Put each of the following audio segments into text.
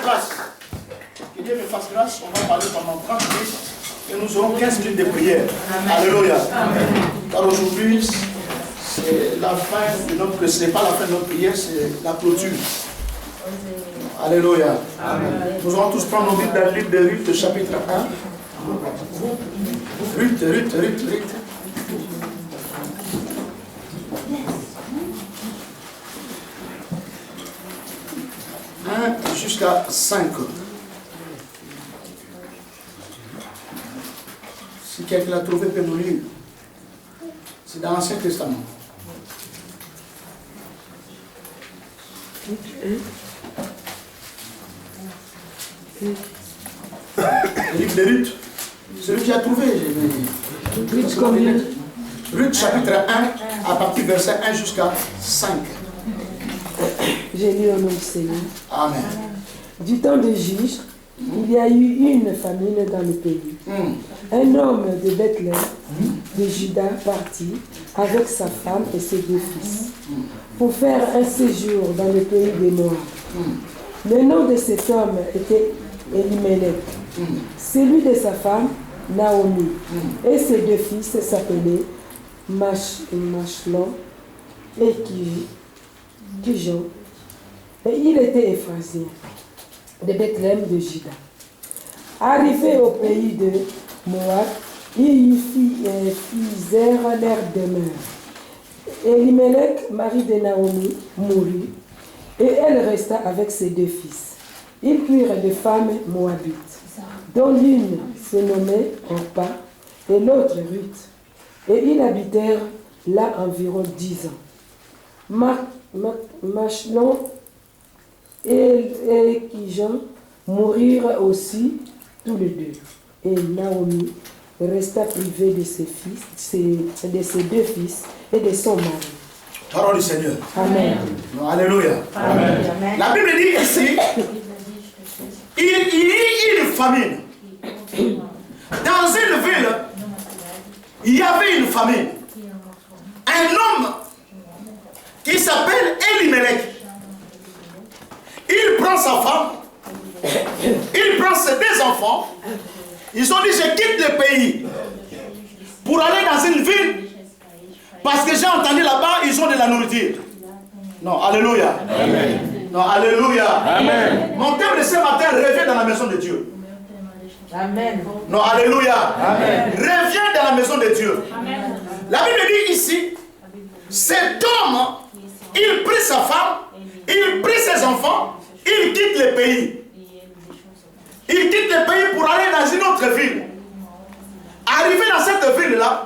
grâce. Que Dieu me fasse grâce. On va parler pendant 30 minutes et nous aurons 15 minutes de prière. Amen. Alléluia. Amen. Car aujourd'hui, c'est la fin de notre, ce n'est pas la fin de notre prière, c'est la clôture. Alléluia. Amen. Nous allons tous prendre nos Bibles dans le livre de Ruth, chapitre 1. Ruth. 1 jusqu'à 5. Si quelqu'un l'a trouvé, peut nous lire. C'est dans l'Ancien Testament. Le livre de Ruth. Celui qui a trouvé. Ruth chapitre 1, à partir du verset 1 jusqu'à 5. J'ai lu au nom du Seigneur. Amen. Du temps de juge, il y a eu une famine dans le pays. Un homme de Bethléem, de Juda, partit avec sa femme et ses 2 fils pour faire un séjour dans le pays des Moab. Le nom de cet homme était Elimelech, celui de sa femme Naomi, et ses 2 fils s'appelaient Machlon et Kijon, et il était Éphrasien, de Bethléem de Juda. Arrivé au pays de Moab, ils y fisèrent leur demeure. Elimelech, mari de Naomi, mourut, et elle resta avec ses 2 fils. Ils prirent des femmes moabites, dont l'une se nommait Orpa et l'autre Ruth, et ils habitèrent là environ 10 ans. Machlon et Kijon mourirent aussi tous les 2, et Naomi resta privée de ses 2 fils et de son mari. Parole du Seigneur. Amen. Alléluia. Amen. La Bible dit ici, il y a une famine. Dans une ville, il y avait une famine. Un homme qui s'appelle Elimelech. Il prend sa femme, il prend ses 2 enfants. Ils ont dit, je quitte le pays pour aller dans une ville parce que j'ai entendu là-bas, ils ont de la nourriture. Non, alléluia. Amen. Non, alléluia. Amen. Mon thème de ce matin, reviens dans la maison de Dieu. Amen. Non, alléluia. Amen. Reviens dans la maison de Dieu. Amen. La Bible dit ici, cet homme, il prit sa femme, il prit ses enfants, il quitte le pays. Il quitte le pays pour aller dans une autre ville. Arrivé dans cette ville-là,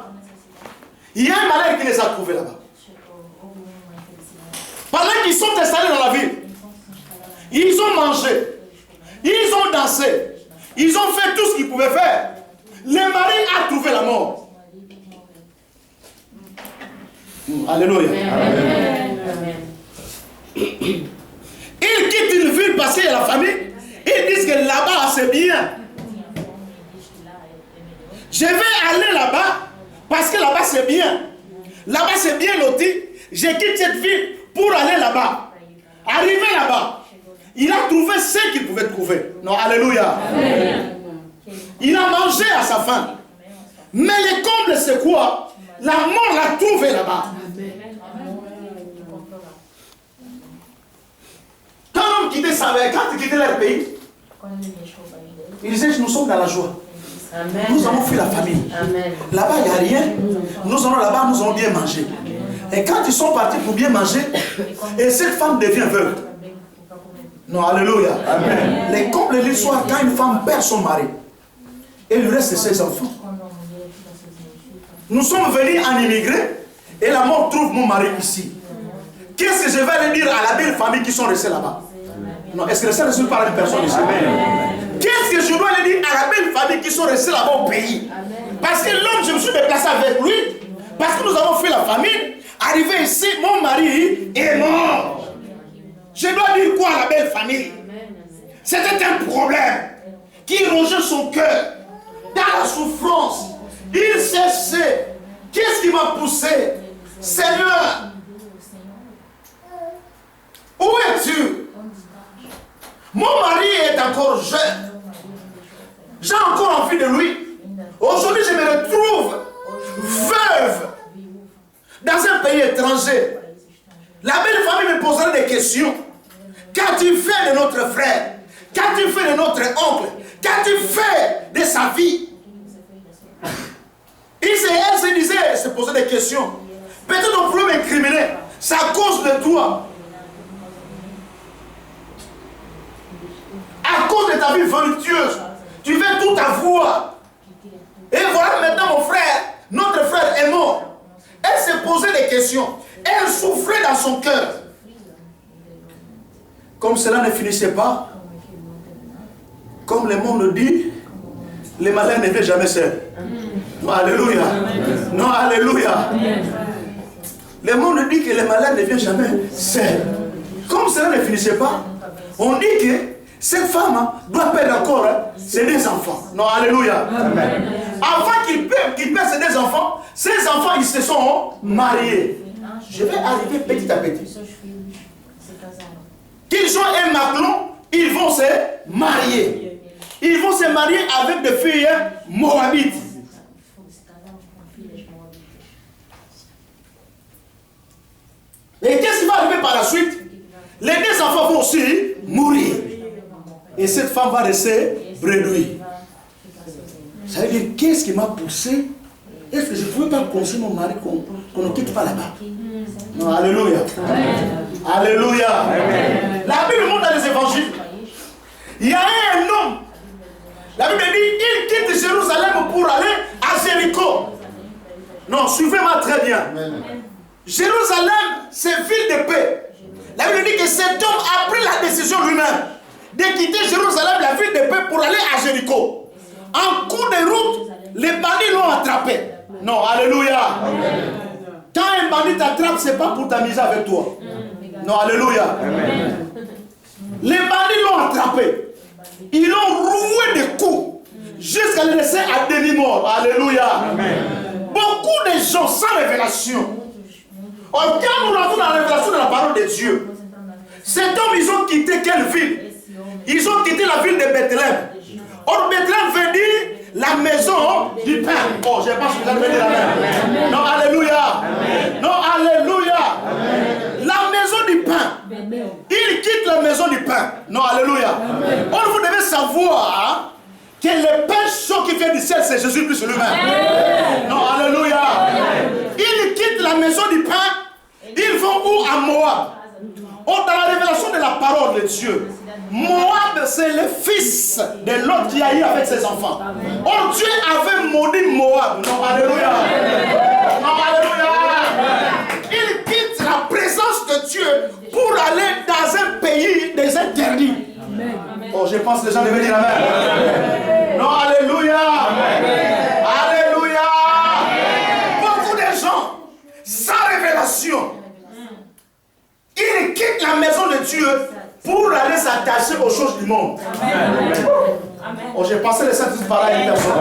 il y a un malheur qui les a trouvés là-bas. Pendant qu'ils sont installés dans la ville, ils ont mangé, ils ont dansé, ils ont fait tout ce qu'ils pouvaient faire. Le mari a trouvé la mort. Alléluia. Amen. Ils quittent une ville parce qu'il y a la famille. Ils disent que là-bas c'est bien. Je vais aller là-bas parce que là-bas c'est bien. Là-bas c'est bien loti. Je quitte cette ville pour aller là-bas. Arrivé là-bas, il a trouvé ce qu'il pouvait trouver. Non, alléluia. Amen. Il a mangé à sa faim. Mais le comble c'est quoi? La mort l'a trouvé là-bas. Quand on quittait quand ils quittaient leur pays, ils disaient nous sommes dans la joie. Amen. Nous avons fui la famille. Là-bas, il n'y a rien. Nous allons là-bas, nous allons bien manger. Et quand ils sont partis pour bien manger, et cette femme devient veuve. Non, alléluia. Amen. Les combles de l'histoire, quand une femme perd son mari, et il lui reste ses enfants. Nous sommes venus en immigré, et la mort trouve mon mari ici. Qu'est-ce que je vais aller dire à la belle famille qui sont restées là-bas? Non, est-ce que ça ne suit pas une personne ici? Qu'est-ce que je dois aller dire à la belle famille qui sont restées là-bas au pays? Parce que l'homme, je me suis déplacé avec lui, parce que nous avons fait la famine. Arrivé ici, mon mari est mort. Je dois dire quoi à la belle famille? C'était un problème qui rongeait son cœur. Dans la souffrance, il cherchait. Qu'est-ce qui m'a poussé? Seigneur, où es-tu? Mon mari est encore jeune. J'ai encore envie de lui. Aujourd'hui, je me retrouve veuve dans un pays étranger. La belle famille me posera des questions. Qu'as-tu fait de notre frère? Qu'as-tu fait de notre oncle? Qu'as-tu fait de sa vie? Elle se disait, elle se posait des questions. Peut-être on peut m'incriminer. C'est à cause de toi. À cause de ta vie voluptueuse. Tu veux tout avoir. Et voilà maintenant mon frère, notre frère est mort. Elle se posait des questions. Elle souffrait dans son cœur. Comme cela ne finissait pas, comme le monde dit, les malins ne viennent jamais seuls. Non, alléluia. Non, alléluia. Le monde dit que les malins ne viennent jamais seuls. Comme cela ne finissait pas, on dit que cette femme doit perdre encore ses deux enfants. Non, alléluia. Avant qu'il perde ses deux enfants, ces enfants, ils se sont mariés. Je vais arriver petit à petit. Qu'ils ont un maclon, ils vont se marier. Ils vont se marier avec des filles moabites. Et qu'est-ce qui va arriver par la suite? Les deux enfants vont aussi mourir. Et cette femme va rester bredouille. Ça veut dire, qu'est-ce qui m'a poussé? Est-ce que je ne pouvais pas conseiller mon mari qu'on ne quitte pas là-bas? Non, alléluia. Alléluia. La Bible montre dans les évangiles. Il y a un homme. La Bible dit, il quitte Jérusalem pour aller à Jéricho. Non, suivez-moi très bien. Jérusalem, c'est ville de paix. La Bible dit que cet homme a pris la décision lui-même de quitter Jérusalem, la ville de paix, pour aller à Jéricho. En cours de route, les bandits l'ont attrapé. Non, alléluia. Quand un bandit t'attrape, ce n'est pas pour t'amuser avec toi. Non, alléluia. Les bandits l'ont attrapé. Ils l'ont roué de coups jusqu'à le laisser à demi-mort. Alléluia. Beaucoup de gens sans révélation. Quand nous rentrons dans la révélation de la parole de Dieu, cet homme, ils ont quitté quelle ville? Ils ont quitté la ville de Bethléem. Or, Bethléem veut dire la maison du pain. Oh, je pense que vous allez dire amen. Non, alléluia. Non, alléluia. La maison du pain. Il quitte la maison du pain. Non, alléluia. Or, vous devez savoir que le pain chaud qui vient du ciel, c'est Jésus plus lui-même. Non, alléluia. Il quitte la maison du pain. Ils vont où? À Moab. Or, dans la révélation de la parole de Dieu, Moab, c'est le fils de l'autre qui a eu avec ses enfants. Or, Dieu avait maudit Moab. Non, alléluia. Non, alléluia. Il quitte la présence de Dieu pour aller dans un pays des interdits. Oh, je pense que les gens devaient dire amen. Non, alléluia. Alléluia. Beaucoup de gens, sans révélation, ils quittent la maison de Dieu pour aller s'attacher aux choses du monde. Oh, j'ai passé les saints par là à une personne.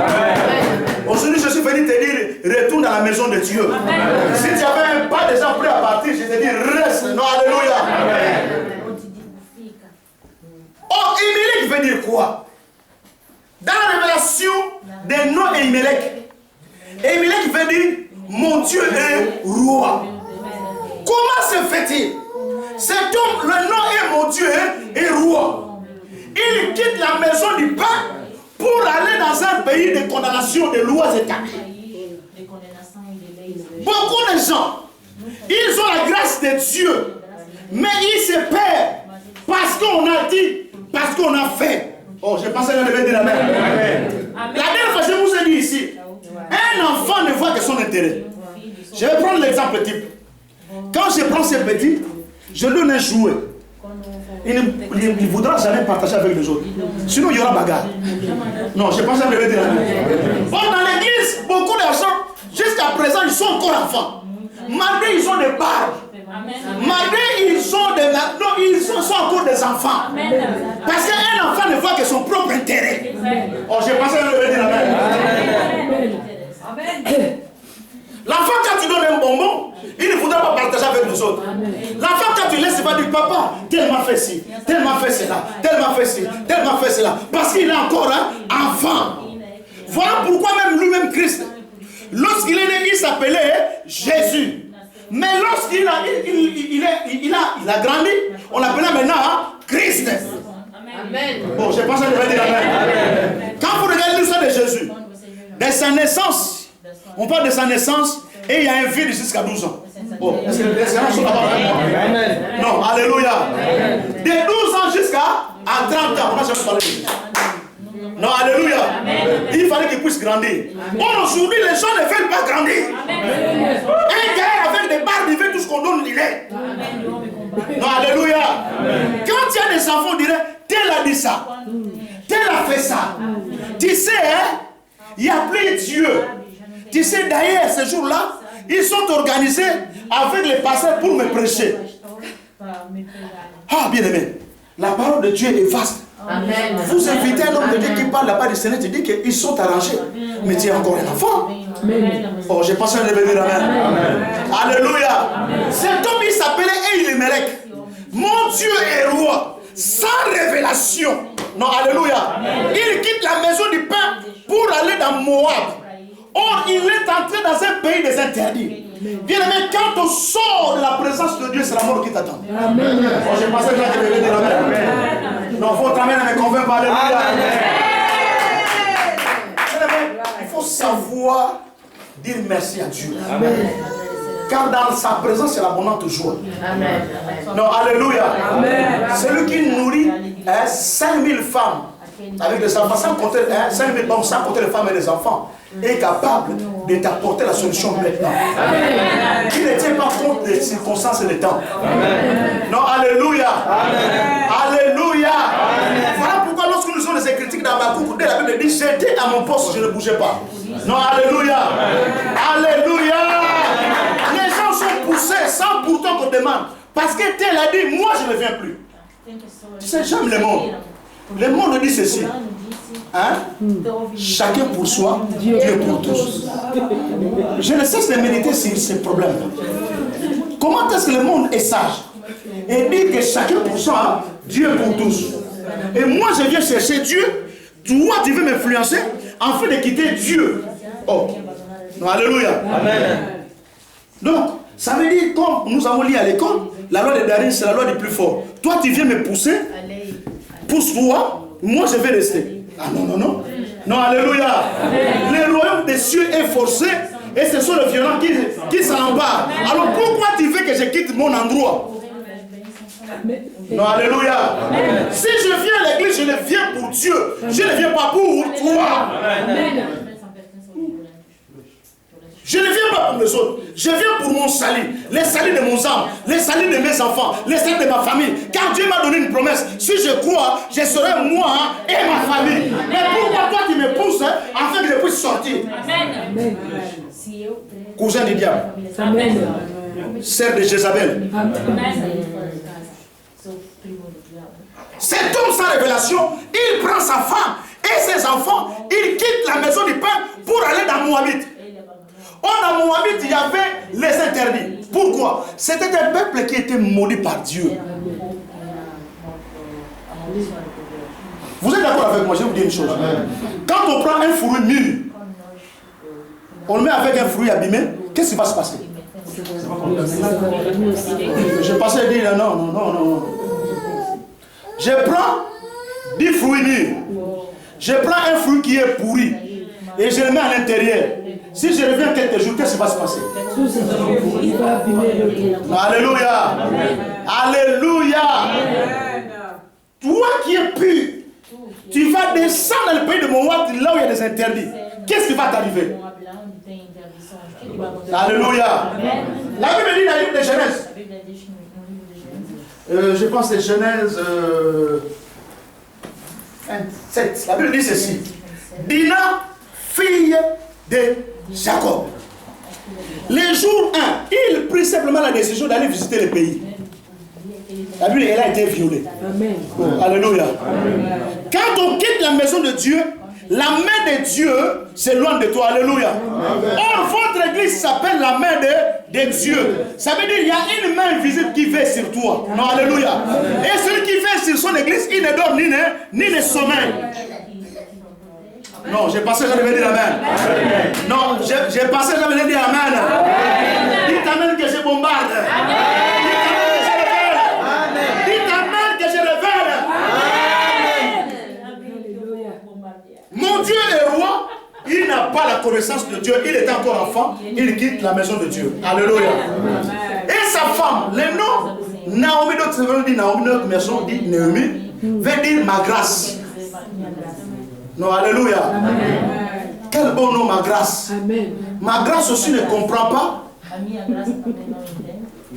Aujourd'hui, je suis venu te dire, retourne dans la maison de Dieu. Si tu avais pas de gens prêts à partir, je te dis, reste. Non, alléluia. Oh, Imelec veut dire quoi? Dans la révélation des noms d'Imelec, Imelec veut dire, mon Dieu est roi. Comment se fait-il? Cet homme, le nom est mon Dieu est roi. Il quitte la maison du pain pour aller dans un pays de condamnation, de lois établies. Beaucoup de gens, ils ont la grâce de Dieu, mais ils se perdent parce qu'on a dit, parce qu'on a fait. Oh, je pense que je devais dire amen. La dernière fois, je vous ai dit ici, un enfant ne voit que son intérêt. Je vais prendre l'exemple type. Quand je prends ce petit, je lui donne un jouet. Il ne voudra jamais partager avec les autres. Sinon, il y aura bagarre. Non, je pense que je devais dire amen. Bon, dans l'église, beaucoup d'argent, jusqu'à présent, ils sont encore enfants. Malgré ils ont des barbes. Malgré ils sont des... Non, ils sont encore des enfants. Parce qu'un enfant ne voit que son propre intérêt. Oh, je pense que je devais dire amen. L'enfant, quand tu donnes un bonbon, il ne voudra pas partager avec les autres. L'enfant, quand tu l'église va dire, papa, tel m'a fait ci, tel m'a fait cela, tel m'a fait ci, tel m'a fait cela. Parce qu'il est encore un enfant. Voilà pourquoi même lui-même Christ, lorsqu'il est né, il s'appelait Jésus. Mais lorsqu'il a grandi, on l'appelait maintenant Christ. Amen. Bon, je pense que je vais dire Amen. Quand vous regardez l'histoire de Jésus, de sa naissance, on parle de sa naissance et il y a un vide jusqu'à 12 ans. Bon, est-ce que les gens sont d'accord avec moi? Non, alléluia. De 12 ans jusqu'à 30 ans, on n'a jamais parlé de Jésus. Non, alléluia. Il fallait qu'il puisse grandir. Bon, aujourd'hui, les gens ne veulent pas grandir. Un gars avec des barbes, il veut tout ce qu'on donne, il est. Non, alléluia. Quand il y a des enfants, on dirait, tel a dit ça, tel a fait ça. Tu sais, il y a plein de Dieu. Tu sais, d'ailleurs, ce jour-là, ils sont organisés avec les pasteurs pour me prêcher. Ah, bien aimé, la parole de Dieu est vaste. Amen. Vous invitez un homme de Dieu qui parle là-bas du Seigneur, tu dis qu'ils sont arrangés. Mais tu es encore un enfant. Oh, j'ai pensé à revenir. Amen. Alléluia. Cet homme, il s'appelait Elimelech. Mon Dieu est roi, sans révélation. Non, alléluia. Il quitte la maison du pain pour aller dans Moab. Or, il est entré dans un pays des interdits. Bien aimé, quand on sort de la présence de Dieu, c'est la mort qui t'attend. Amen. Oh, j'ai pensé que je devais dire Amen. Non, il faut t'amener à me convaincre. Alléluia. Il faut savoir dire merci à Dieu. Amen. Car dans sa présence, c'est l'abondante joie. Amen. Non, alléluia. Amen. Celui qui nourrit 5000 femmes avec des enfants, sans compter 5000 hommes, sans compter les femmes et les enfants, est capable de t'apporter la solution maintenant. Amen. Qui ne tient pas compte des circonstances et des temps. Amen. Non, alléluia. Amen. Alléluia. Amen. Voilà pourquoi lorsque nous avons des critiques dans ma coupe, la Bible dit, j'étais à mon poste, je ne bougeais pas. Non, alléluia. Amen. Alléluia. Les gens sont poussés sans pourtant qu'on demande. Parce que tel a dit, moi je ne viens plus. Tu sais, j'aime le monde. Le monde dit ceci. Hein? Chacun pour soi, Dieu pour tous. Je ne cesse de méditer sur ces problèmes. Comment est-ce que le monde est sage et dit que chacun pour soi, Dieu pour tous? Et moi je viens chercher Dieu. Toi tu veux m'influencer afin de quitter Dieu. Oh, non, alléluia. Amen. Donc, ça veut dire, comme nous avons lu à l'école, la loi de Darwin, c'est la loi du plus fort. Toi tu viens me pousser, pousse-toi, moi je vais rester. Ah non, non, non. Non, alléluia. Le royaume des cieux est forcé et ce sont les violents qui s'en emparent. Alors pourquoi tu veux que je quitte mon endroit? Non, alléluia. Si je viens à l'église, je ne viens pour Dieu. Je ne viens pas pour toi. Je ne viens pas pour les autres. Je viens pour mon salut. Le salut de mon âme. Le salut de mes enfants. Le salut de ma famille. Car Dieu m'a donné une promesse. Si je crois, je serai moi et ma famille. Mais pourquoi toi tu me pousses afin que je puisse sortir? Amen. Cousin du diable. Amen. Sœur de Jézabel. Amen. Cet homme sans révélation, il prend sa femme et ses enfants. Il quitte la maison du pain pour aller dans Moabit. Dans Moabit, il y avait les interdits. Pourquoi? C'était un peuple qui était maudit par Dieu. Vous êtes d'accord avec moi? Je vais vous dire une chose. Quand on prend un fruit mûr, on le met avec un fruit abîmé, qu'est-ce qui va se passer? Je pensais dire non, non, non, non. Je prends 10 fruits mûrs. Je prends un fruit qui est pourri et je le mets à l'intérieur. Si je reviens quelques jours, qu'est-ce qui va se passer? Alléluia. Alléluia. Toi qui es pur, tu vas descendre dans le pays de Moab, là où il y a des interdits. Qu'est-ce qui va t'arriver? Alléluia. La Bible dit dans le livre de Genèse. Je pense que c'est Genèse 27. La Bible dit ceci. Dina, fille de Jacob. Le jour 1, il prit simplement la décision d'aller visiter le pays. La Bible, elle a été violée. Amen. Oh, alléluia. Amen. Quand on quitte la maison de Dieu, la main de Dieu s'éloigne de toi. Alléluia. Or, votre église s'appelle la main de de Dieu. Ça veut dire qu'il y a une main invisible qui veille sur toi. Non, alléluia. Et celui qui veille sur son église, il ne dort ni ne sommeille. Non, j'ai pensé que j'allais dire Amen. Non, j'ai pensé que j'allais dire Amen. Dites Amen que je bombarde. Dites Amen que je révèle. Mon Dieu est roi. Il n'a pas la connaissance de Dieu. Il est encore enfant. Il quitte la maison de Dieu. Alléluia. Et sa femme, le nom Naomi, d'autres veulent dire Naomi, notre maison dit Naomi, veut dire ma grâce. Non, alléluia. Amen. Quel bon nom, ma grâce. Amen. Ma grâce aussi ne comprend pas.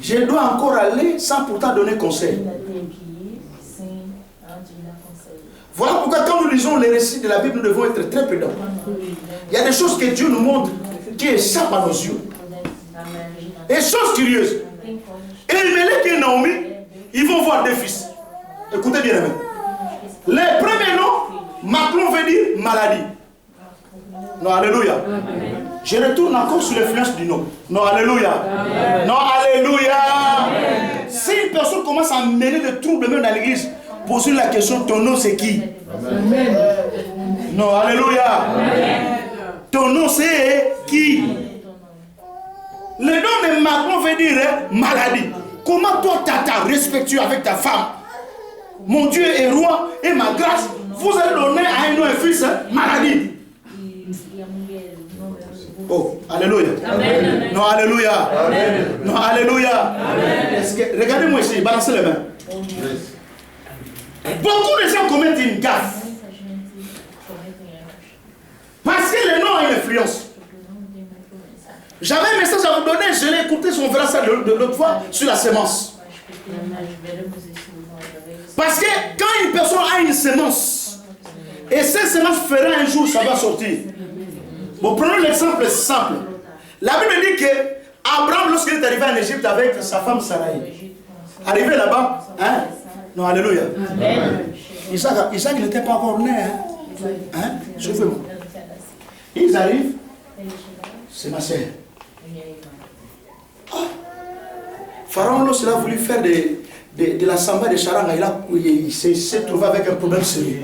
Je dois encore aller sans pourtant donner conseil. Voilà pourquoi quand nous lisons les récits de la Bible, nous devons être très prudents. Il y a des choses que Dieu nous montre qui échappent à nos yeux. Et choses curieuses. Et Elimelech et Naomi, ils vont voir deux fils. Écoutez bien, amen. Les premiers noms, Macron veut dire maladie. Non, alléluia. Amen. Je retourne encore sur l'influence du nom. Non, alléluia. Amen. Non, alléluia. Amen. Si une personne commence à mêler le trouble même dans l'église, posez la question, ton nom c'est qui? Amen. Non, alléluia. Amen. Ton nom c'est qui? Le nom de Macron veut dire maladie. Comment toi, tata, respectueux avec ta femme? Mon Dieu est roi et ma grâce. Vous allez donner à un nom un fils maladie. Oh, alléluia. Amen. Non, alléluia. Amen. Non, alléluia. Regardez-moi ici, balancez les mains. Beaucoup de gens commettent une gaffe. Parce que le nom a une influence. J'avais un message à vous donner, je l'ai écouté son frère ça de l'autre fois sur la sémence. Parce que quand une personne a une sémence, et cette sémence fera un jour, ça va sortir. Bon, prenons l'exemple simple. La Bible dit que Abraham, lorsqu'il est arrivé en Égypte avec sa femme Sarai, arrivé là-bas, hein? Non, alléluia. Isaac n'était pas encore né. Hein? Chauffez-moi. Ils arrivent, c'est ma sœur. Oh. Pharaon, lorsqu'il a voulu faire de la samba de charanga, il s'est trouvé avec un problème sérieux.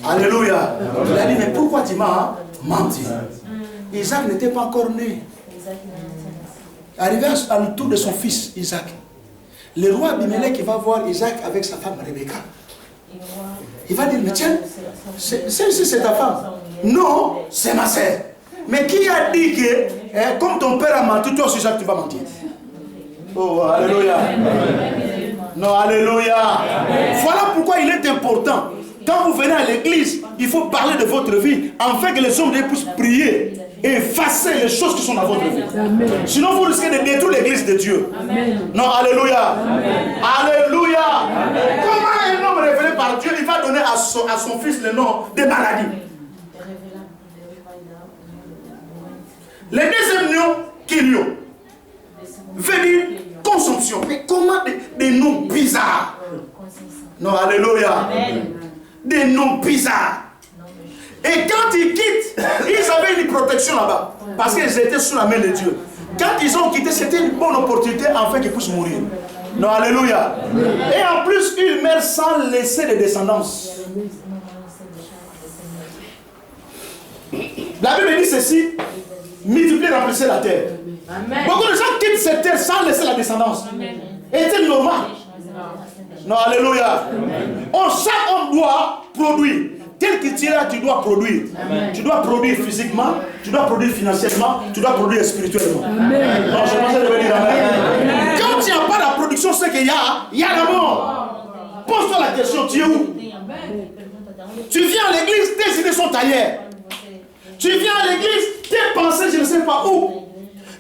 Alléluia. Il a dit, mais pourquoi tu m'as menti? Isaac n'était pas encore né. Arrivé à le tour de son fils, Isaac. Le roi Abimelech, il va voir Isaac avec sa femme Rebecca. Il va dire, mais tiens, c'est ta femme. Non, c'est ma sœur. Mais qui a dit que, comme ton père a menti, toi aussi, Isaac, tu vas mentir? Oh, alléluia. Non, alléluia. Voilà pourquoi il est important. Quand vous venez à l'église, il faut parler de votre vie, afin que les hommes puissent prier et effacer les choses qui sont dans votre vie. Amen. Sinon, vous risquez de détruire l'église de Dieu. Amen. Non, alléluia. Amen. Alléluia. Amen. Comment un homme révélé par Dieu, il va donner à son fils le nom de maladie? Le deuxième nom, Kilio, veut dire consomption. Mais comment des noms bizarres? Non, alléluia. Amen. Des noms bizarres. Et quand ils quittent, ils avaient une protection là-bas. Parce qu'ils étaient sous la main de Dieu. Quand ils ont quitté, c'était une bonne opportunité afin qu'ils puissent mourir. Non, alléluia. Et en plus, ils meurent sans laisser de descendance. La Bible dit ceci: multipliez, remplissez la terre. Amen. Beaucoup de gens quittent cette terre sans laisser la descendance. Et c'est normal. Non, alléluia. Chaque homme doit produire. Tel que tu es là, tu dois produire. Amen. Tu dois produire physiquement, tu dois produire financièrement, tu dois produire spirituellement. Amen. Non, je pensais de dire amen. Quand il n'y a pas la production, c'est qu'il y a la mort. Pose-toi la question, tu es où? Tu viens à l'église, tes idées sont ailleurs. Tu viens à l'église, tes pensées, je ne sais pas où.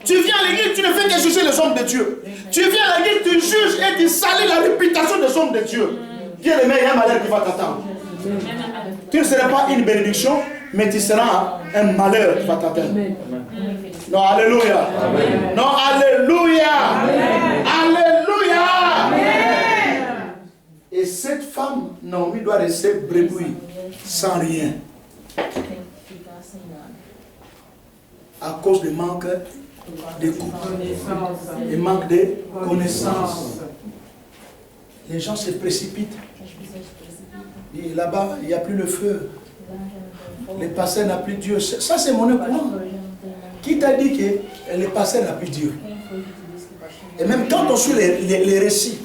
Tu viens à l'église, tu ne fais que juger les hommes de Dieu. Tu viens à l'église, tu juges et tu salis la réputation des hommes de Dieu. Bien aimé, il y a un malheur qui va t'attendre. Tu ne seras pas une bénédiction, mais tu seras un malheur qui va t'attendre. Non, alléluia. Amen. Non, alléluia. Amen. Alléluia. Amen. Et cette femme, Naomi, doit rester bredouille, sans rien. à cause du manque de connaissances. Les gens se précipitent. Et là-bas, il n'y a plus le feu. Le passé n'a plus Dieu. Ça, c'est mon courant. Qui t'a dit que le passé n'a plus Dieu? Et même quand on suit les récits,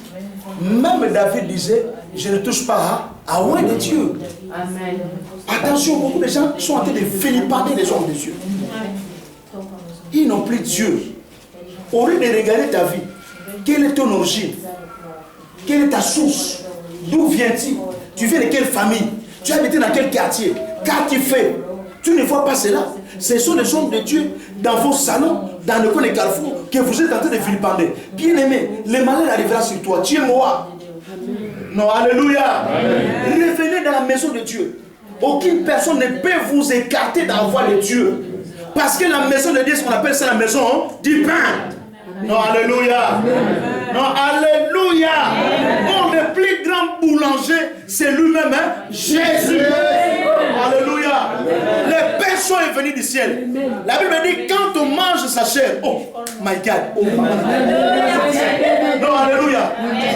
même David disait, je ne touche pas à loin de Dieu. Amen. Attention, beaucoup de gens sont en train de vilipender les hommes de Dieu. Ils n'ont plus Dieu. Au lieu de regarder ta vie, quelle est ton origine? Quelle est ta source? D'où viens-tu? Tu viens de quelle famille? Tu habites dans quel quartier? Qu'as-tu fait? Tu ne vois pas cela. Ce sont les hommes de Dieu dans vos salons, dans le coin des carrefours, que vous êtes en train de vilipender. Bien aimé, le malheur arrivera sur toi. Tu es moi. Non, alléluia. Revenez dans la maison de Dieu. Aucune personne ne peut vous écarter dans la voie de Dieu. Parce que la maison de Dieu, ce qu'on appelle ça la maison du pain. Non, alléluia. Non, alléluia. Bon, le plus grand boulanger, c'est lui-même, hein? Jésus. Alléluia. Le pain est venu du ciel. La Bible dit, quand on mange sa chair, oh my God. Oh. Non, alléluia.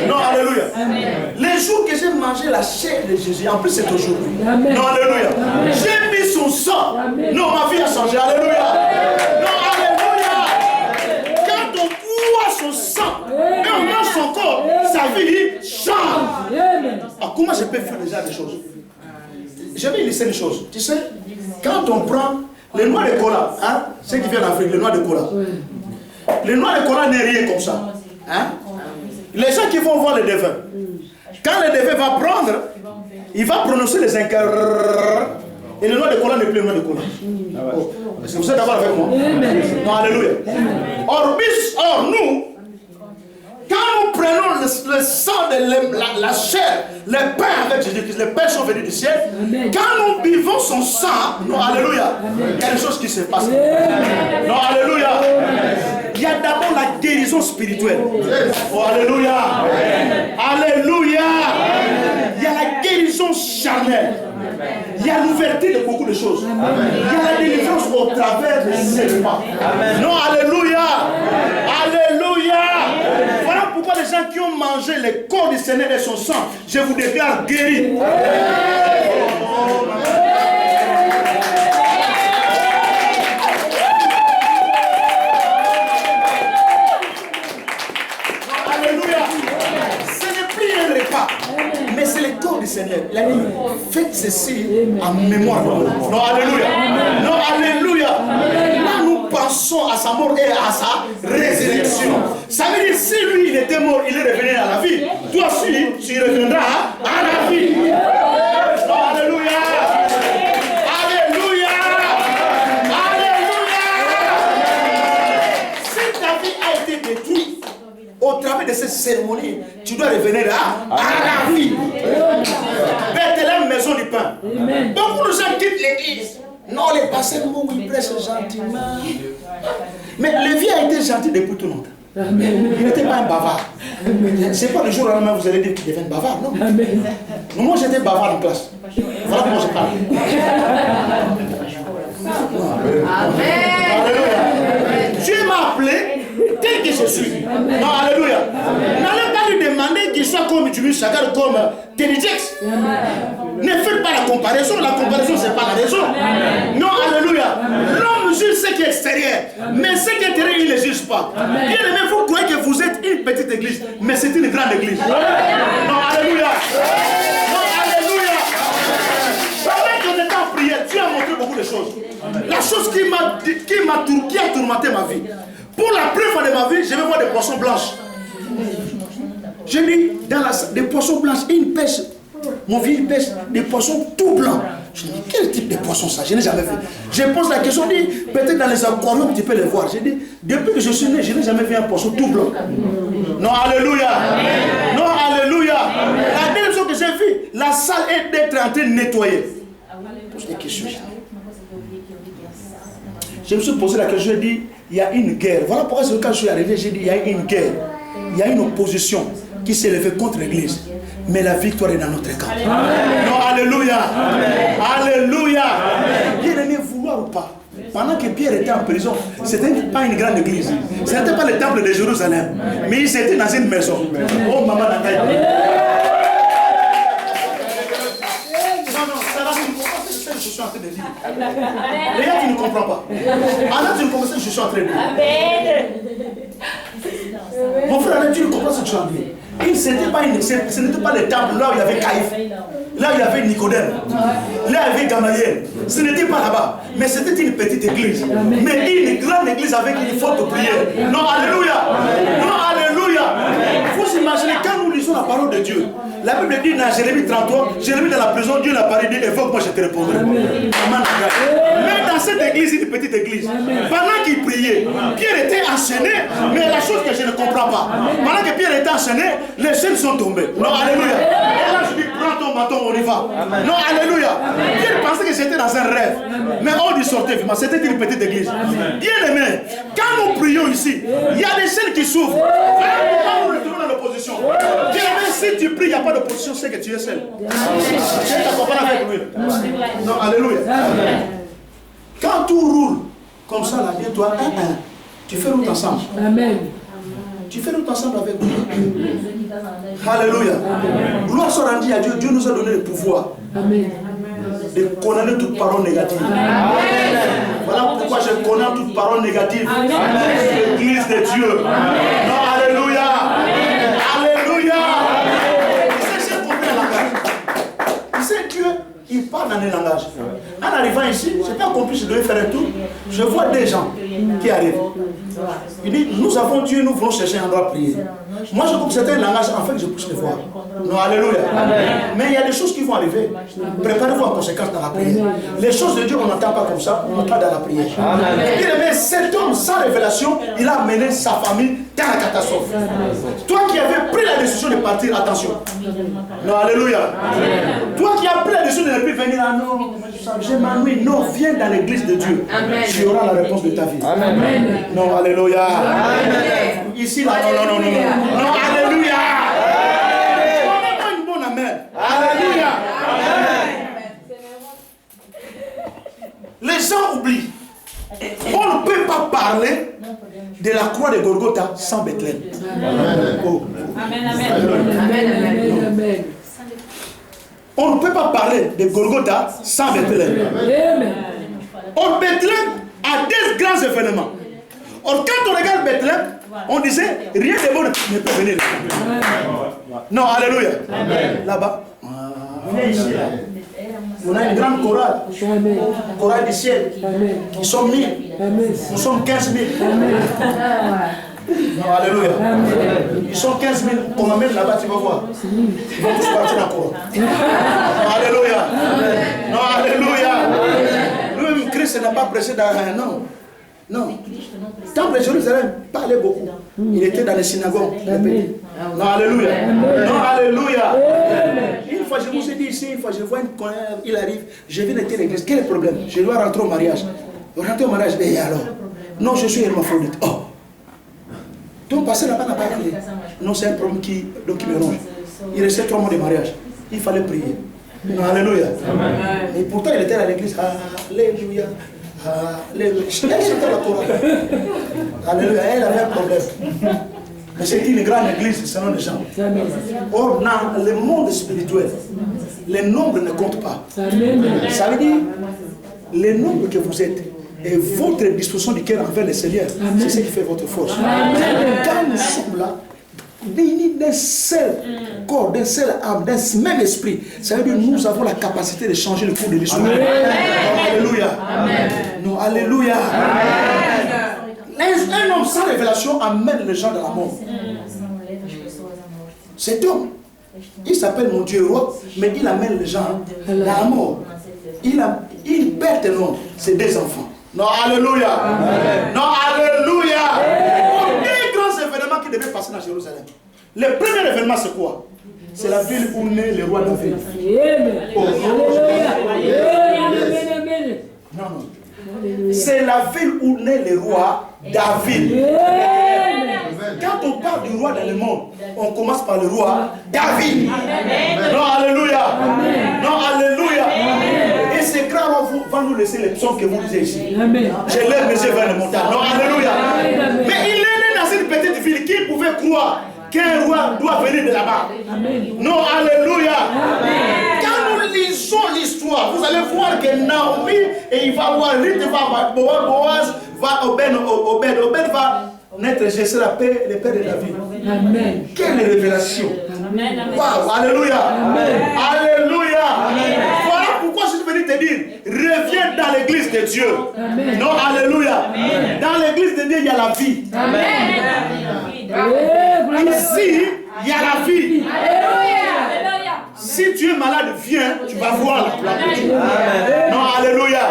Non, alléluia. Les jours que j'ai mangé la chair de Jésus, en plus c'est aujourd'hui. Non, alléluia. J'ai mis son sang. Non, ma vie a changé. Alléluia. Non, alléluia. Quand on boit son sang et on mange son corps, sa vie change. Alors, comment je peux faire déjà des choses? Je vais laisser une chose. Tu sais, quand on prend les noix de cola, hein, ceux qui viennent d'Afrique, les noix de cola. Les noix de cola n'est rien comme ça. Hein? Les gens qui vont voir le devin, quand le devin va prendre, il va prononcer les incarts. Et le noix de cola n'est plus le noix de cola. Oh. Est-ce que vous êtes d'accord avec moi? Non, alléluia. Or, nous, quand nous prenons le sang de la chair, le pain avec Jésus-Christ, les pains sont venus du ciel. Quand nous buvons son sang, non, alléluia, il y a des choses qui se passent. Non, alléluia. Il y a d'abord la guérison spirituelle. Oh, alléluia. Alléluia. Il y a la guérison charnelle. Il y a l'ouverture de beaucoup de choses. Il y a la délivrance au travers des segments. Non, alléluia. Alléluia. Voilà pourquoi les gens qui ont mangé le corps du Seigneur et son sang, je vous déclare guéris. Mais c'est le corps du Seigneur. Il a dit, faites ceci en mémoire. Non, alléluia. Non, alléluia. Là, nous pensons à sa mort et à sa résurrection. Ça veut dire, si lui, il était mort, il est revenu à la vie. Toi aussi, tu reviendras à la vie. Non, alléluia. Alléluia. Alléluia. Si ta vie a été détruite, au travers de cette cérémonie, tu dois revenir à la vie. Bethléem, maison du pain. Beaucoup de gens quittent l'église. Non, les pasteurs, ils prêchent gentiment. Mais le vieux a été gentil depuis tout longtemps. Il n'était pas un bavard. C'est pas le jour où lendemain vous allez dire qu'il devient bavard, non. Moi j'étais bavard en classe. Voilà comment je parle. Amen. Dieu m'a appelé tel que je suis. Non, alléluia. N'allez pas lui demander qu'il soit comme Julius Chagar, comme Téléjex. Ne faites pas la comparaison c'est pas la raison. Non, alléluia. L'homme juge ce qui est extérieur, mais ce qui est intérieur, il ne juge pas. Bien aimé, vous croyez que vous êtes une petite église, mais c'est une grande église. Non, alléluia. Non, alléluia. Pendant qu'on était en prière, Dieu a montré beaucoup de choses. La chose qui a tourmenté ma vie. Pour la première fois de ma vie, je vais voir des poissons blanches. J'ai mis dans des poissons blanches, une pêche. Mon vieux pêche des poissons tout blancs. Je dis, quel type de poisson ça? Je n'ai jamais vu. Je pose la question, je dis, peut-être dans les aquariums, tu peux les voir. J'ai dit, depuis que je suis né, je n'ai jamais vu un poisson tout blanc. Non, alléluia. Non, alléluia. La dernière chose que j'ai vue, la salle est d'être en train de nettoyer. Pose des questions. Je me suis posé la question, j'ai dit, il y a une guerre. Voilà pourquoi quand je suis arrivé, j'ai dit, il y a une guerre. Il y a une opposition qui s'est levée contre l'église. Mais la victoire est dans notre camp. Non, alléluia. Amen. Alléluia. Bien aimé, vouloir ou pas, pendant que Pierre était en prison, ce n'était pas une grande église. Ce n'était pas le temple de Jérusalem. Mais il était dans une maison. Oh, maman, la taille. Non, ça va, tu ne comprends pas ce que je suis en train de dire. Léa, tu ne comprends pas. Anna, tu ne comprends pas ce que je suis en train de dire. Mon frère, tu ne comprends pas ce que je suis en train de dire. Ce n'était pas le temple là où il y avait Caïphe, là où il y avait Nicodème, là où il y avait Gamaliel. Ce n'était pas là-bas, mais c'était une petite église. Mais une grande église avec une forte prière. Non, alléluia. Non, alléluia. Il faut s'imaginer, quand nous lisons la parole de Dieu, la Bible dit dans Jérémie 33, Jérémie dans la prison, Dieu l'a parlé, dit évoque-moi, je te répondrai. Mais dans cette église, une petite église, pendant qu'il priait, Pierre était enchaîné, mais la chose que je ne comprends pas, pendant que Pierre était enchaîné, les chaînes sont tombées. Non, alléluia. Et là, je dis, prends ton bâton, on y va. Non, alléluia. Pierre pensait que j'étais dans un rêve. Mais on dit sortait, c'était une petite église. Bien aimé, quand nous prions ici, il y a des chaînes qui s'ouvrent. Quand nous retournons dans l'opposition, bien aimé, si tu pries, il n'y a pas d'opposition, c'est que tu es seul. Tu t'accompagnes avec lui. Non, alléluia. Quand tout roule comme ça, là, bien toi, tu fais route ensemble. Amen. Tu fais route ensemble avec nous. Alléluia. Gloire soit rendue à Dieu. Dieu nous a donné le pouvoir de condamner toute parole négative. Voilà pourquoi je condamne toute parole négative. L'église de Dieu. Non, alléluia. Alléluia. C'est compris la langage. Tu sais, Dieu, il parle dans les langages. En arrivant ici, je n'ai pas compris, je devais faire un tour. Je vois des gens qui arrivent. Il dit, nous avons Dieu, nous voulons chercher un endroit à prier. Moi, je trouve que c'est un langage, en fait, je puisse le voir. Non, alléluia. Mais il y a des choses qui vont arriver. Préparez-vous en conséquence dans la prière. Les choses de Dieu, on n'entend pas comme ça, on entend dans la prière. Mais cet homme, sans révélation, il a amené sa famille dans la catastrophe. Toi qui avais pris la décision de partir, attention. Non, alléluia. Toi qui as pris la décision de ne plus venir, ah non, je m'ennuie. Non, viens dans l'église de Dieu. Tu auras la réponse de ta vie. Amen. Non, alléluia. Amen. Ici, là, non. Non, alléluia. On a une bonne amen. Alléluia. Les gens oublient. On ne peut pas parler de la croix de Golgotha sans Bethléem. Oh. Amen, amen. On ne peut pas parler de Golgotha sans Bethléem. Or, Bethléem a des grands événements. Or, quand on regarde Bethléem, on disait rien de bon ne peut venir. Non, alléluia. Là-bas, on a une grande chorale. Chorale du ciel. Ils sont 1000. Nous sommes 15 000. Non, alléluia. Ils sont 15 000. On m'amène là-bas, tu vas voir. Ils vont tous partir en courant. Alléluia. Non, alléluia. Lui-même, Christ n'a pas prêché dans un nom. Non. Temple de Jérusalem parlait beaucoup. Il était dans les synagogues. Non, alléluia. Non, alléluia. Une fois, je vous ai dit ici, une fois, je vois une colère, il arrive, je viens d'être à l'église. Quel est le problème? Je dois rentrer au mariage. Rentrer au mariage, et alors? Non, je suis hermaphrodite. Oh! Donc, passer là-bas n'a pas crié. Non, c'est un problème qui me ronge. Il restait 3 mois de mariage. Il fallait prier. Non, alléluia. Et pourtant, il était à l'église. Alléluia. Alléluia. Elle chantait la Torah. Alléluia. Elle avait un problème. Mais c'était une grande église selon les gens. Or, dans le monde spirituel, les nombres ne comptent pas. Ça veut dire, les nombres que vous êtes et votre disposition du cœur envers le Seigneur, c'est ce qui fait votre force. Quand nous sommes là, bénis d'un seul corps, d'un seul âme, d'un même esprit, ça veut dire que nous avons la capacité de changer le cours de l'histoire. Alléluia. Non, alléluia. Un homme sans révélation amène les gens dans la mort. Cet homme, il s'appelle mon Dieu roi, mais il amène les gens dans la mort. Il perd un homme, ses 2 enfants. Non, alléluia. Non, alléluia. Des grands événements qui devaient passer dans Jérusalem. Le premier événement, c'est quoi? C'est la ville où naît le roi David. Non. C'est la ville où naît le roi David. Quand on parle du roi dans le monde, on commence par le roi David. Non, alléluia. Non, alléluia. Et ces grands rois vont nous le connaissez les psaumes que vous lisez ici. Amen. Je lève mes yeux vers le montagne. Non, alléluia. Mais il est né dans une petite ville. Qui pouvait croire qu'un roi doit venir de là-bas? Non, alléluia. Quand nous lisons l'histoire, vous allez voir que Naomi, et il va voir Ruth, va Boaz, va Obed va naître Jessé, le père de David. Amen. Quelle révélation. Wow, alléluia. Alléluia. Voilà pourquoi je suis venu te dire, reviens dans l'église de Dieu. Amen. Non, alléluia. Dans l'église de Dieu, il y a la vie. Ici, il y a la vie. Si tu es malade, viens, tu vas voir la gloire de Dieu. Non, alléluia.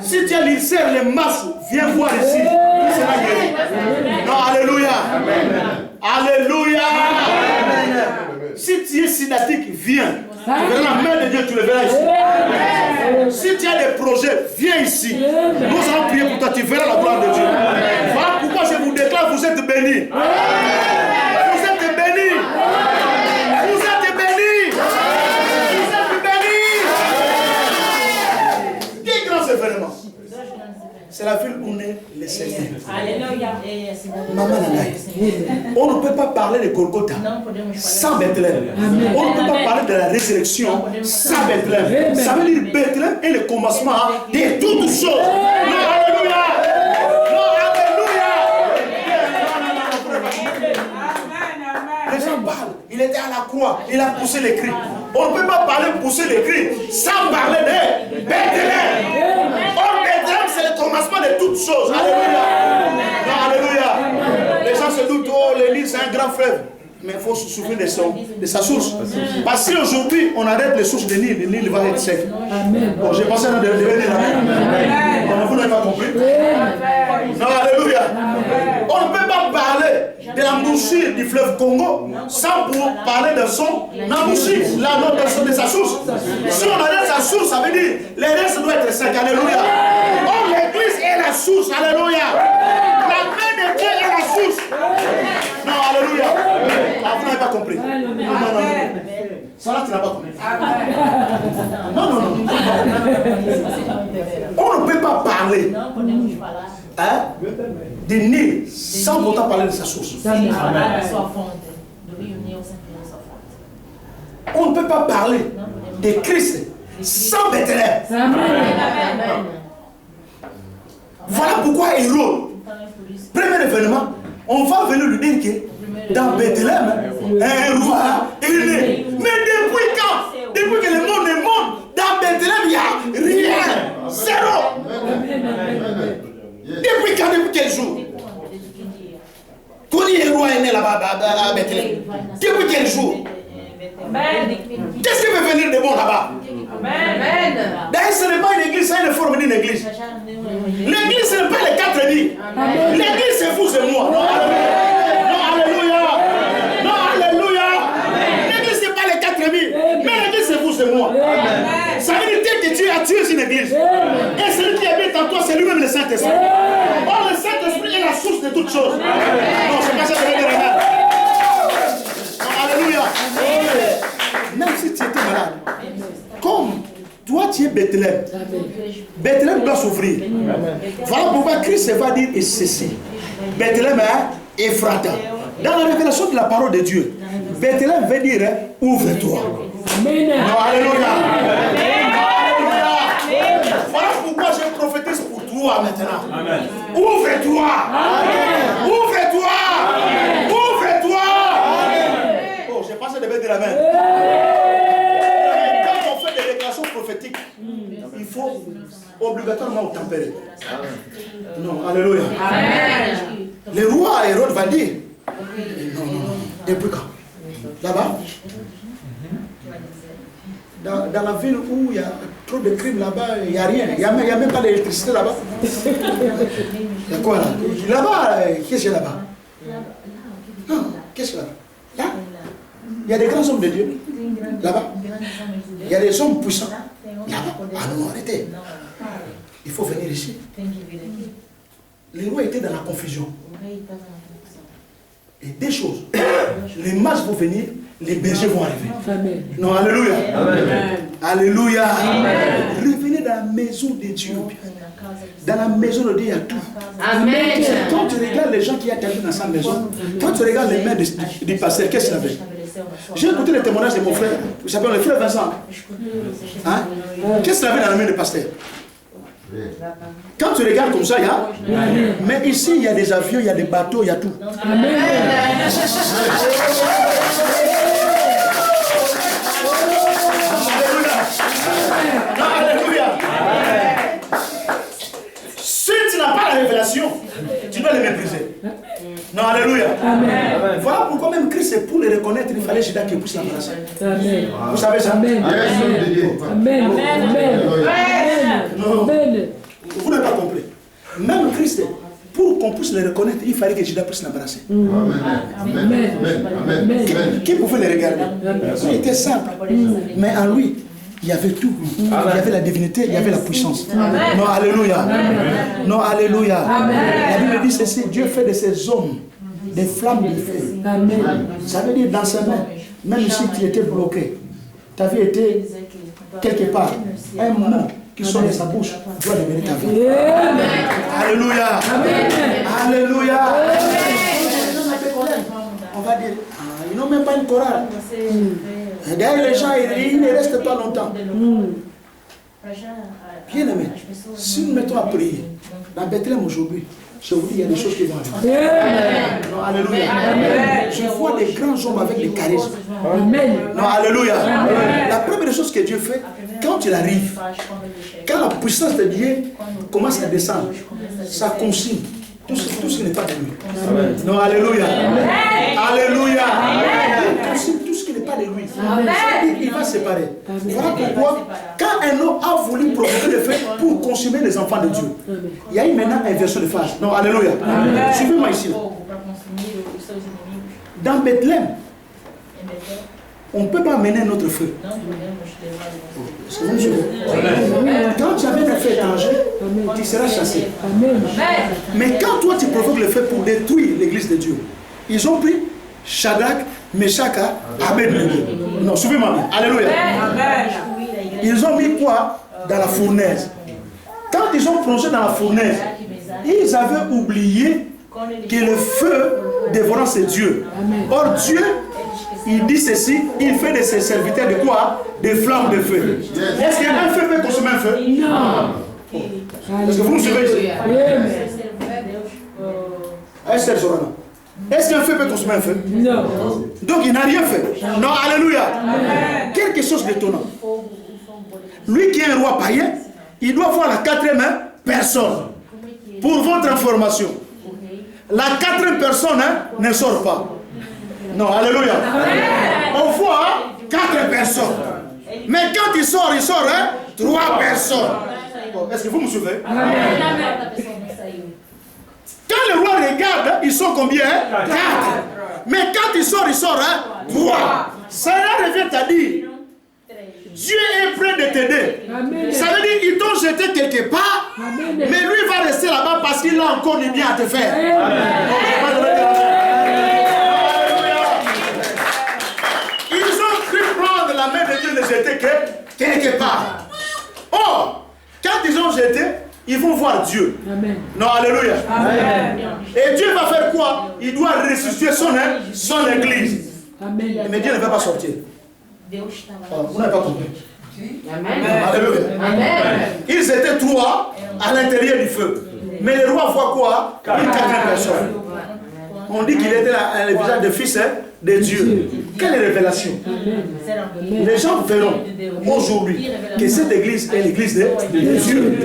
Si tu as l'ulcère, les masses, viens voir ici. Tu seras guéri. Non, alléluia. Alléluia. Si tu es synatique, viens. Tu verras la main de Dieu, tu le verras ici. Si tu as des projets, viens ici. Nous allons prier pour toi, tu verras la gloire de Dieu. Voilà pourquoi je vous déclare, vous êtes bénis. Vous êtes bénis. Vous êtes bénis. Vous êtes bénis. Quel grand événement. C'est la ville où naît le Seigneur. Alléluia. Maman Nanaï. On ne peut pas parler de Golgotha sans Bethléem. On ne peut pas parler de la résurrection sans Bethléem. Ça veut dire Bethléem est le commencement de toutes choses. Non, alléluia. Non, alléluia. Les gens parlent. Il était à la croix. Il a poussé les cris. On ne peut pas parler pousser les cris sans parler de Bethléem. C'est le commencement de toutes choses. Alléluia. Non, alléluia. Les gens se doutent, oh, le Nil c'est un grand fleuve. Mais il faut se souvenir de sa source. Parce que si aujourd'hui on arrête les sources de Nil, le Nil va être sec. Bon, j'ai pensé à devenir là. Vous n'avez pas compris? Non, alléluia. On ne peut pas parler de l'embouchure du fleuve Congo sans parler de son embouchure, de sa source. Si on arrête sa source, ça veut dire les restes doivent être secs. Alléluia. Oh, l'église est la source. Alléluia. La main de Dieu est la source. Non, alléluia. Ah, vous n'avez pas compris. Non. Ça là, tu n'as pas compris. Non. On ne peut pas parler de Nil sans pourtant parler de sa source. On ne peut pas parler de Christ sans Bethléem. Voilà pourquoi Hérode, premier événement, on va venir lui dire que dans Bethléem, un roi est né. Mais depuis quand? Depuis que le monde est monde, dans Bethléem, il n'y a rien. Zéro. Depuis quand? Depuis quel jour? Quand le roi est né là-bas à Bethléem? Depuis quel jour? Qu'est-ce qui peut venir de bon là-bas? D'ailleurs, ce n'est pas une église, c'est une forme d'une église. L'église, ce n'est pas les 4 dits. L'église, c'est vous et moi. Non, alléluia. Non, alléluia. L'église, ce n'est pas les 4 dits. Mais l'église, c'est vous et moi. Ça veut dire que Dieu a tué une église. Et celui qui habite en toi, c'est lui-même le Saint-Esprit. Or, le Saint-Esprit est la source de toutes choses. Non, c'est pas ça que je veux dire. Non, alléluia. Même si tu étais malade, comme toi tu es Bethléem, Bethléem doit s'ouvrir. Voilà pourquoi Christ va dire et ceci. Bethléem est Ephrata. Dans la révélation de la parole de Dieu, Bethléem veut dire ouvre-toi. Non, alléluia. Voilà pourquoi je prophétise pour toi maintenant. Ouvre-toi. Ouvre-toi. Ouvre-toi. Oh, j'ai passé de mettre de la main. Quand on fait des déclarations prophétiques, il faut obligatoirement tempérer. Non, alléluia. Le roi Hérode va dire, non. Depuis quand? Là-bas? Dans la ville où il y a trop de crimes là-bas, il n'y a rien. Il n'y a même pas d'électricité là-bas. Il y a quoi là? Là-bas, qu'est-ce qu'il y a là-bas? Non, qu'est-ce qu'il y a là? Là? Il y a des grands hommes de Dieu. Là-bas. Il y a des hommes puissants. Là-bas. Ah non, arrêtez. Il faut venir ici. Les rois étaient dans la confusion. Et des choses. Les mages vont venir, les bergers vont arriver. Amen. Non, alléluia. Amen. Alléluia. Amen. Revenez dans la maison de Dieu. Dans la maison de Dieu, il y a tout. Amen. Quand tu regardes les gens qui attendent dans sa maison, quand tu regardes les mains du pasteur, qu'est-ce qu'il avait? J'ai écouté le témoignage de mon frère, il s'appelle le frère Vincent. Hein? Qu'est-ce qu'il avait dans la main du pasteur? Quand tu regardes comme ça, il y a. Mais ici, il y a des avions, il y a des bateaux, il y a tout. Amen. Alléluia. Si tu n'as pas la révélation, tu dois les mépriser. Non, alléluia. Amen. Voilà pourquoi même Christ, c'est pour les reconnaître, il fallait Judas qui puisse l'embrasser. Amen. Vous savez ça? Amen. Amen. Amen. Amen. Vous n'avez pas compris. Même Christ, pour qu'on puisse les reconnaître, il fallait que Judas puisse l'embrasser. Qui pouvait les regarder? Il était simple. Mais en lui, il y avait tout. Il y avait la divinité, il y avait la puissance. Non, alléluia. Non, alléluia. La Bible dit ceci, Dieu fait de ces hommes des flammes de feu. Ça veut dire dans ses mains, même si tu étais bloqué, ta vie était quelque part, un mot qui sort de sa bouche doit devenir ta vie. Alléluia. Alléluia. On va dire, ils n'ont même pas une chorale. D'ailleurs, les gens, ils ne restent pas longtemps. Bien aimé, si nous mettons à prier, dans Bethléem aujourd'hui, je vous dis, il y a des choses qui vont arriver. Non, alléluia. Je vois des grands hommes avec des charismes. Non, alléluia. La première chose que Dieu fait, quand il arrive, quand la puissance de Dieu commence à descendre, ça consigne tout ce qui n'est pas de lui. Non, alléluia. Alléluia. Il consigne tout ce qui n'est pas de lui. Il va se séparer. Voilà pourquoi, quand un homme a voulu provoquer le feu pour consumer les enfants de Dieu, il y a eu maintenant inversion de phase. Non, alléluia. Suivez-moi ici. Dans Bethléem, on ne peut pas amener un autre feu. Quand tu amènes un feu étranger, tu seras chassé. Mais quand toi tu provoques le feu pour détruire l'église de Dieu, ils ont pris Shadrach, Meshach, Abednego. Non, suivez-moi bien. Alléluia. Ils ont mis quoi dans la fournaise? Quand ils ont plongé dans la fournaise, ils avaient oublié que le feu dévorant c'est Dieu. Or Dieu, il dit ceci, il fait de ses serviteurs de quoi? Des flammes de feu. Est-ce qu'un feu peut consommer un feu? Non. Est-ce que vous me suivez ici? Est-ce qu'un feu peut consommer un feu? Non. Donc il n'a rien fait. Non, alléluia. Quelque chose d'étonnant. Lui qui est un roi païen, il doit voir la quatrième personne. Pour votre information, la quatrième personne ne sort pas. Non, alléluia. On voit 4 personnes. Mais quand il sort 3 personnes. Bon, est-ce que vous me suivez? Quand le roi regarde, ils sont combien? 4. Mais quand il sort 3. Ça revient à dire, Dieu est prêt de t'aider. Ça veut dire qu'ils t'ont jeté quelque part, mais lui va rester là-bas parce qu'il a encore du bien à te faire. La main de Dieu ne jetait que quelque part. Or, quand ils ont jeté, ils vont voir Dieu. Amen. Non, alléluia. Amen. Et Dieu va faire quoi? Il doit ressusciter son église. Amen. Mais Dieu ne va pas sortir. Vous n'avez pas compris. Amen. Alléluia. Amen. Ils étaient 3 à l'intérieur du feu. Mais le roi voit quoi? Une 4e personne. On dit qu'il était le visage de fils de Dieu. Quelle révélation! Les gens verront aujourd'hui que cette église est l'église de Dieu.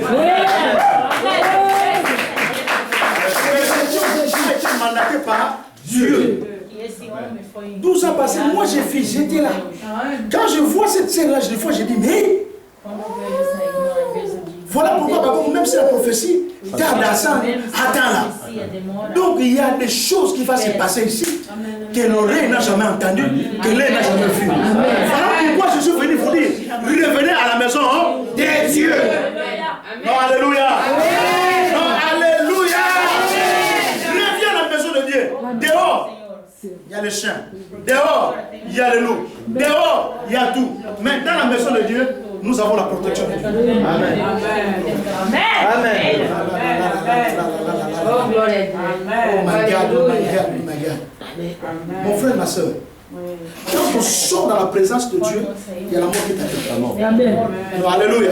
Mandaté par Dieu. 12 ans passés, moi j'étais là. Quand je vois cette scène-là, je dis, mais voilà pourquoi, même si la prophétie tarde à ça, attends là. Donc il y a des choses qui vont se passer ici que l'oreille n'a jamais entendu, que l'œil n'a jamais vu. Voilà pourquoi je suis venu vous dire, revenez à la maison de Dieu. Non, alléluia. Non, alléluia. Reviens à la maison de Dieu. Dehors, il y a les chiens. Dehors, il y a les loups. Dehors, il y a tout. Mais dans la maison de Dieu, nous avons la protection de Dieu. Amen. Amen. Oh my God, oh my God, oh my God. Mon frère, ma soeur, quand on sort dans la présence de Dieu, il y a la mort qui t'attend. Amen. Non, alléluia.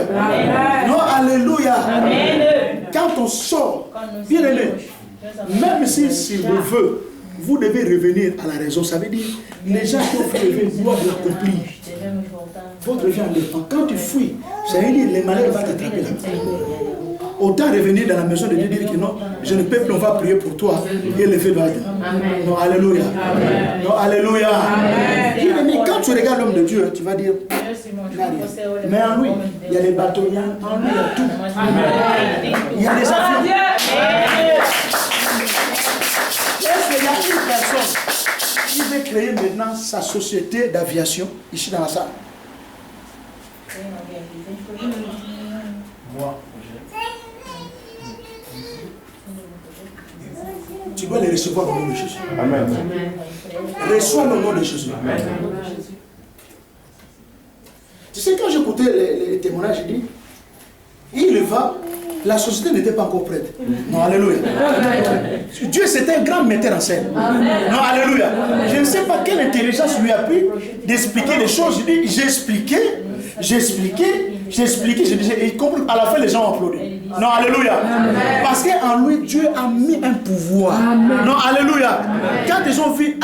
Non, alléluia. Quand on sort, bien aimé, même si vous veut, vous devez revenir à la raison. Ça veut dire, les gens qui ont fait le vœu doivent l'accomplir. Votre vie en dépend. Quand tu fuis, ça veut dire les malheurs vont t'attraper là. Autant revenir dans la maison de Dieu et dire que non, je ne peux plus, on va prier pour toi et le feu va être. Non, alléluia. Non, alléluia. Mais quand tu regardes l'homme de Dieu, tu vas dire, mais en lui, il y a les bateaux, en lui, il y a tout. Il y a des avions. Est-ce qu'il y a une personne qui veut créer maintenant sa société d'aviation ici dans la salle? Moi. Tu dois les recevoir au nom de Jésus. Amen. Reçois le nom de Jésus. Amen. Tu sais, quand j'écoutais les témoignages, je dis, il va, la société n'était pas encore prête. Non, alléluia. Dieu, c'était un grand metteur en scène. Non, alléluia. Je ne sais pas quelle intelligence lui a pris d'expliquer les choses. Je dis, j'expliquais, je disais, et à la fin, les gens ont applaudi. Non, alléluia. Parce qu'en lui, Dieu a mis un pouvoir. Non, alléluia. Quand ils ont vu,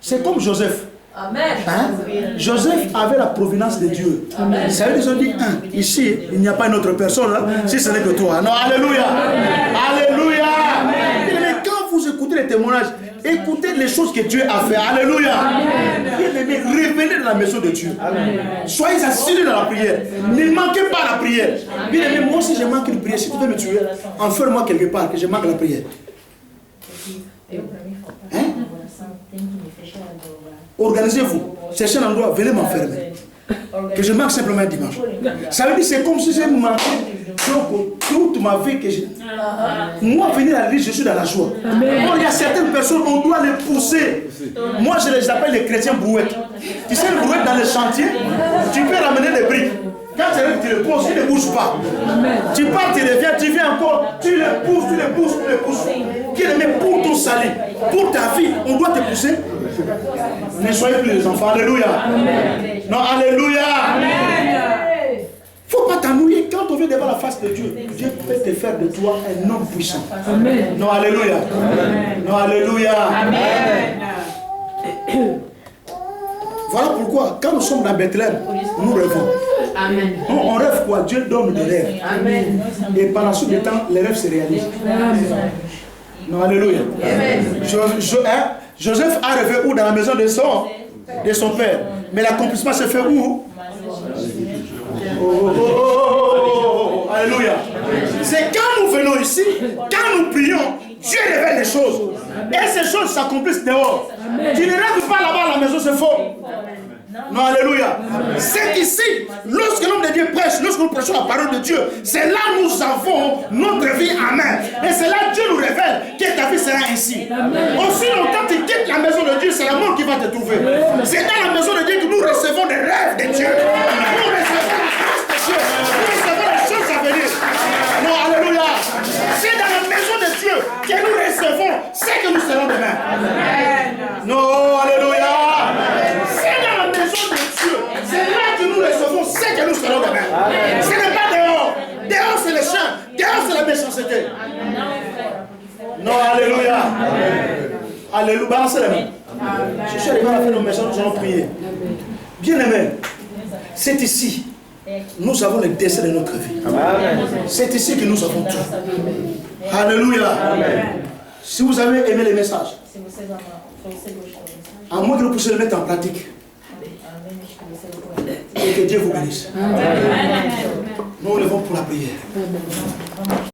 c'est comme Joseph. Amen. Hein? Joseph avait la provenance de Dieu. Ça veut dire qu'ils ont dit, ici, il n'y a pas une autre personne, si ce n'est que toi. Non, alléluia. Alléluia. Mais quand vous écoutez les témoignages, écoutez les choses que Dieu a fait. Alléluia. Bien-aimés, revenez dans la maison de Dieu. Soyez assis dans la prière. Ne manquez pas la prière. Bien-aimés, moi si je manque une prière, si tu veux me tuer, enferme-moi quelque part que je manque la prière. Hein? Organisez-vous. Cherchez un endroit, venez m'enfermer. Que je manque simplement un dimanche. Ça veut dire c'est comme si j'ai manqué toute ma vie que j'ai. Moi, venir à l'église, je suis dans la joie. Bon, il y a certaines personnes, on doit les pousser. Moi, je les appelle les chrétiens brouettes. Tu sais, le brouette dans le chantier, tu peux ramener les briques. Quand tu arrives, tu les poses, tu ne bouges pas. Tu pars, tu reviens, tu viens encore, tu les pousses, tu les pousses, tu les pousses. Qui les met pour ton salut, pour ta vie, on doit te pousser. Ne soyez plus les enfants. Alléluia. Non, alléluia. Il ne faut pas t'ennuyer. Quand on vient devant la face de Dieu, Dieu peut te faire de toi un homme puissant. Amen. Non, alléluia. Non, alléluia. Amen. Voilà pourquoi, quand nous sommes dans Bethléem, nous rêvons. Amen. On rêve quoi? Dieu donne des rêves. Amen. Et par la suite du temps, les rêves se réalisent. Amen. Non, alléluia. Amen. Joseph a rêvé où? Dans la maison de son père. Mais l'accomplissement se fait où? Alléluia. C'est quand nous venons ici, quand nous prions, Dieu révèle les choses. Et ces choses s'accomplissent dehors. Tu ne rêves pas là-bas à la maison, c'est faux. Non, alléluia. C'est ici, lorsque l'homme de Dieu prêche, lorsque nous prêchons la parole de Dieu, c'est là où nous avons notre vie en main. Et c'est là que Dieu nous révèle que ta vie sera ainsi. Aussi longtemps que tu quittes la maison de Dieu, c'est la mort qui va te trouver. C'est dans la maison de Dieu que nous recevons des rêves de Dieu. Nous recevons la grâce de Dieu. Nous recevons les choses à venir. Non, alléluia. C'est dans la maison de Dieu que nous recevons ce que nous serons demain. Non, alléluia. C'est dans la maison de Dieu. C'est là que nous recevons ce que nous serons demain. Ce n'est pas dehors. Dehors, c'est le champ. Dehors, c'est la méchanceté. Non, alléluia. Alléluia. Balancez les mains. Je suis arrivé à la fin de nos messages, nous allons prier. Bien aimé, c'est ici. Nous avons le destin de notre vie. C'est ici que nous avons tout. Alléluia. Si vous avez aimé les messages, à moins que vous puissiez le mettre en pratique, et que Dieu vous bénisse. Nous levons pour la prière.